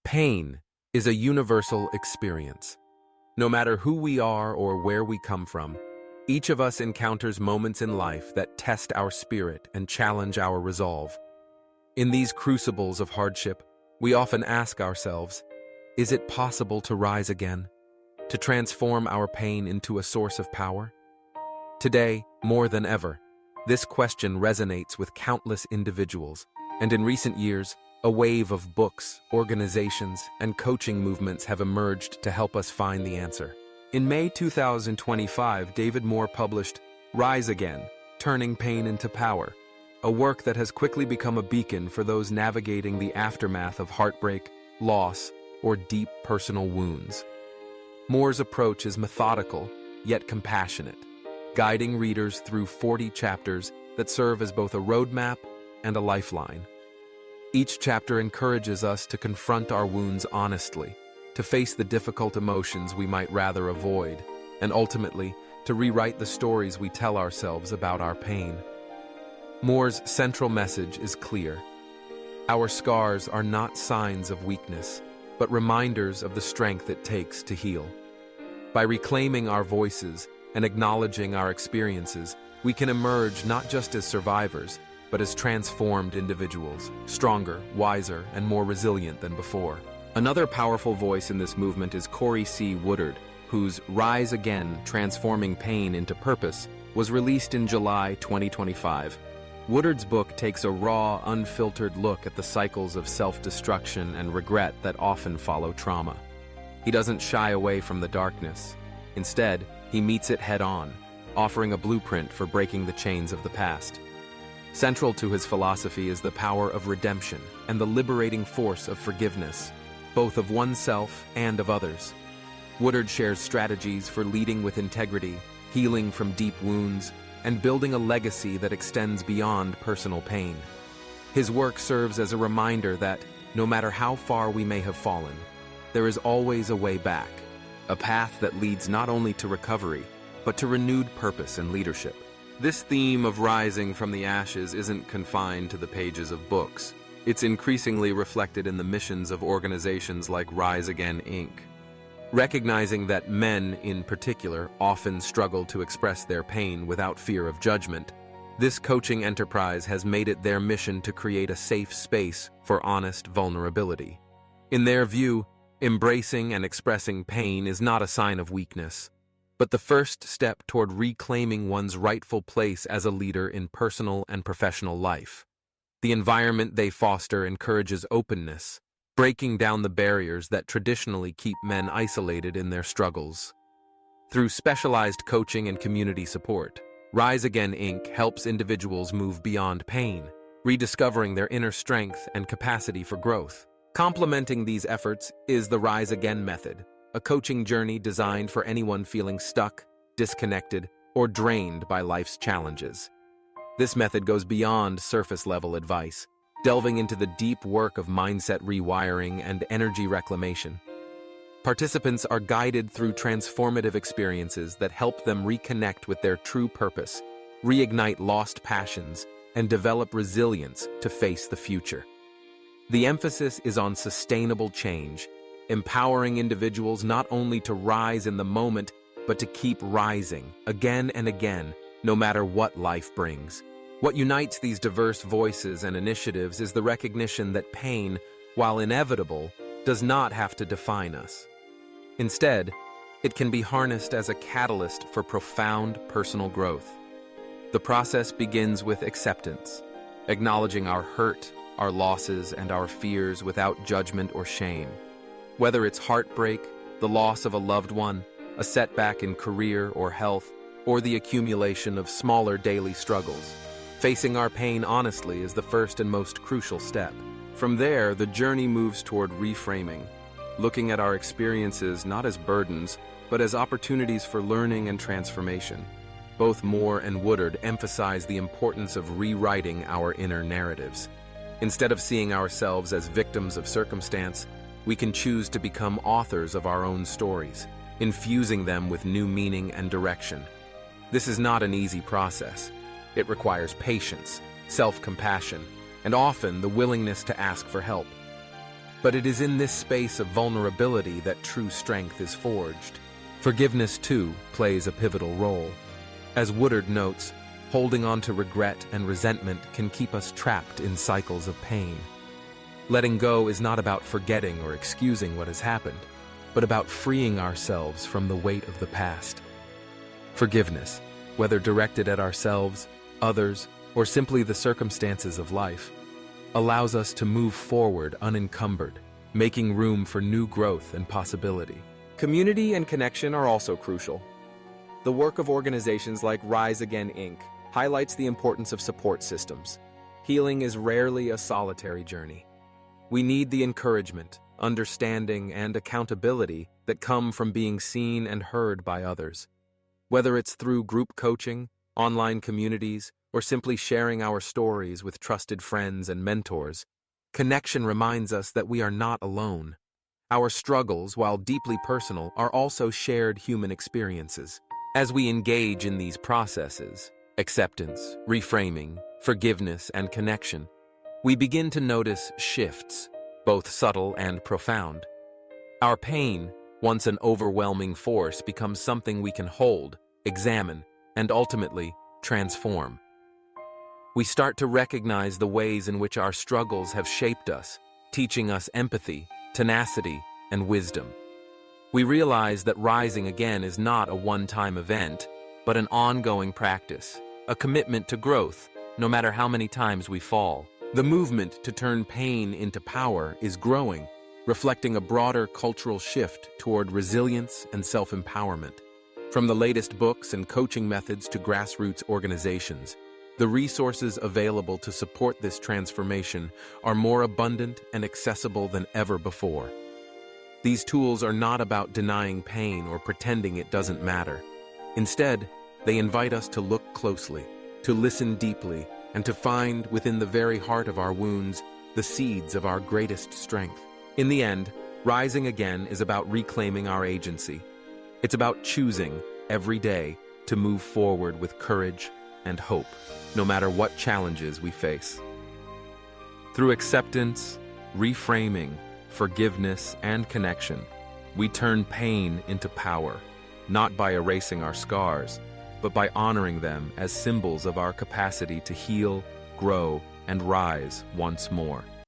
Pain is a universal experience. No matter who we are or where we come from, each of us encounters moments in life that test our spirit and challenge our resolve. In these crucibles of hardship, we often ask ourselves, is it possible to rise again? To transform our pain into a source of power? Today, more than ever, this question resonates with countless individuals, and in recent years, a wave of books, organizations, and coaching movements have emerged to help us find the answer. In May 2025, David Moore published Rise Again, Turning Pain into Power, a work that has quickly become a beacon for those navigating the aftermath of heartbreak, loss, or deep personal wounds. Moore's approach is methodical, yet compassionate, guiding readers through 40 chapters that serve as both a roadmap and a lifeline. Each chapter encourages us to confront our wounds honestly, to face the difficult emotions we might rather avoid, and ultimately, to rewrite the stories we tell ourselves about our pain. Moore's central message is clear. Our scars are not signs of weakness, but reminders of the strength it takes to heal. By reclaiming our voices and acknowledging our experiences, we can emerge not just as survivors, but as transformed individuals, stronger, wiser, and more resilient than before. Another powerful voice in this movement is Corey C. Woodard, whose Rise Again, Transforming Pain into Purpose was released in July 2025. Woodard's book takes a raw, unfiltered look at the cycles of self-destruction and regret that often follow trauma. He doesn't shy away from the darkness. Instead, he meets it head-on, offering a blueprint for breaking the chains of the past. Central to his philosophy is the power of redemption and the liberating force of forgiveness, both of oneself and of others. Woodard shares strategies for leading with integrity, healing from deep wounds, and building a legacy that extends beyond personal pain. His work serves as a reminder that, no matter how far we may have fallen, there is always a way back, a path that leads not only to recovery, but to renewed purpose and leadership. This theme of rising from the ashes isn't confined to the pages of books. It's increasingly reflected in the missions of organizations like Rise Again, Inc. Recognizing that men, in particular, often struggle to express their pain without fear of judgment, this coaching enterprise has made it their mission to create a safe space for honest vulnerability. In their view, embracing and expressing pain is not a sign of weakness, but the first step toward reclaiming one's rightful place as a leader in personal and professional life. The environment they foster encourages openness, breaking down the barriers that traditionally keep men isolated in their struggles. Through specialized coaching and community support, Rise Again, Inc. helps individuals move beyond pain, rediscovering their inner strength and capacity for growth. Complementing these efforts is the Rise Again method, a coaching journey designed for anyone feeling stuck, disconnected, or drained by life's challenges. This method goes beyond surface-level advice, delving into the deep work of mindset rewiring and energy reclamation. Participants are guided through transformative experiences that help them reconnect with their true purpose, reignite lost passions, and develop resilience to face the future. The emphasis is on sustainable change, empowering individuals not only to rise in the moment, but to keep rising again and again, no matter what life brings. What unites these diverse voices and initiatives is the recognition that pain, while inevitable, does not have to define us. Instead, it can be harnessed as a catalyst for profound personal growth. The process begins with acceptance, acknowledging our hurt, our losses, and our fears without judgment or shame. Whether it's heartbreak, the loss of a loved one, a setback in career or health, or the accumulation of smaller daily struggles, facing our pain honestly is the first and most crucial step. From there, the journey moves toward reframing, looking at our experiences not as burdens, but as opportunities for learning and transformation. Both Moore and Woodard emphasize the importance of rewriting our inner narratives. Instead of seeing ourselves as victims of circumstance, we can choose to become authors of our own stories, infusing them with new meaning and direction. This is not an easy process. It requires patience, self-compassion, and often the willingness to ask for help. But it is in this space of vulnerability that true strength is forged. Forgiveness, too, plays a pivotal role. As Woodard notes, holding on to regret and resentment can keep us trapped in cycles of pain. Letting go is not about forgetting or excusing what has happened, but about freeing ourselves from the weight of the past. Forgiveness, whether directed at ourselves, others, or simply the circumstances of life, allows us to move forward unencumbered, making room for new growth and possibility. Community and connection are also crucial. The work of organizations like Rise Again, Inc. highlights the importance of support systems. Healing is rarely a solitary journey. We need the encouragement, understanding, and accountability that come from being seen and heard by others. Whether it's through group coaching, online communities, or simply sharing our stories with trusted friends and mentors, connection reminds us that we are not alone. Our struggles, while deeply personal, are also shared human experiences. As we engage in these processes, acceptance, reframing, forgiveness, and connection, we begin to notice shifts, both subtle and profound. Our pain, once an overwhelming force, becomes something we can hold, examine, and ultimately transform. We start to recognize the ways in which our struggles have shaped us, teaching us empathy, tenacity, and wisdom. We realize that rising again is not a one-time event, but an ongoing practice, a commitment to growth, no matter how many times we fall. The movement to turn pain into power is growing, reflecting a broader cultural shift toward resilience and self-empowerment. From the latest books and coaching methods to grassroots organizations, the resources available to support this transformation are more abundant and accessible than ever before. These tools are not about denying pain or pretending it doesn't matter. Instead, they invite us to look closely, to listen deeply, and to find within the very heart of our wounds the seeds of our greatest strength. In the end, rising again is about reclaiming our agency. It's about choosing, every day, to move forward with courage and hope, no matter what challenges we face. Through acceptance, reframing, forgiveness, and connection, we turn pain into power, not by erasing our scars, but by honoring them as symbols of our capacity to heal, grow, and rise once more.